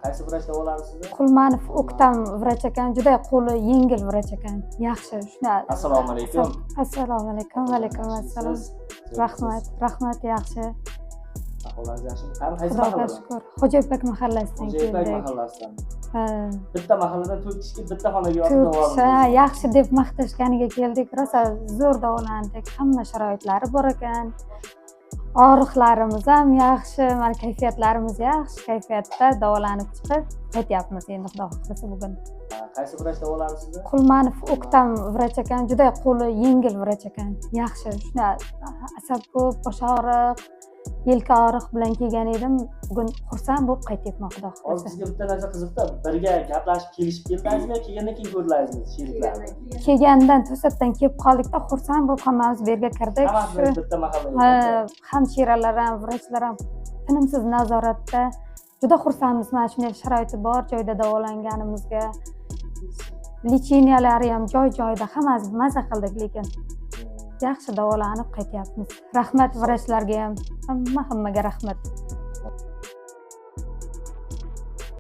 Qaysi vrach davolardi sizni? Qulmanov O'ktam vrach ekan, juda qo'li yengil vrach ekan. Yaxshi, shuna. Assalomu alaykum. Assalomu alaykum. Va alaykum assalom. Rahmat, yaxshi. Ahvolingiz yaxshimi? Qaysi Xudoga mahalladan? shukr. Xo'jaybek mahallasidan Xo'jaybek keldik. mahallasidan. Ha, Bitta mahalladan 4 kishi bitta xonaga yotib to'rt kishi davolandik. yaxshi deb maqtashganiga keldik. Rosa zo'r davolandik. Hamma sharoitlari bor ekan. Og'riqlarimiz ham yaxshi, mana kayfiyatlarimiz yaxshi. Kayfiyatda davolanib chiqib qaytyapmiz endi Xudo xohlasa bugun. Qaysi vrach davolardi sizni? Qulmanov O'ktam vrach ekan, juda qo'li yengil vrach ekan. Yaxshi, shuna asab ko'p, bosh og'riq, yelka og'riq bilan kelgan edim. Bugun xursand bo'lib qaytyapman Xudo Hozir xohlasa. sizga bitta narsa qiziqda, birga gaplashib kelishib keldingizmi yoki kelgandan keyin ko'rdilaringizmi sheriklarni? Kelgandan to'satdan kelib qoldikda, xursand bo'lib hammamiz bu yerga kirdik. Hammamiz bitta mahallaga. Hamshiralar ham, vrachlar ham tinimsiz nazoratda. Juda xursandmiz mana shunday sharoiti bor joyda davolanganimizga. Licheniyalari ham joy-joyida, hammasi maza qildik, lekin yaxshi davolanib qaytyapmiz. Rahmat vrachlarga ham, hammaga rahmat.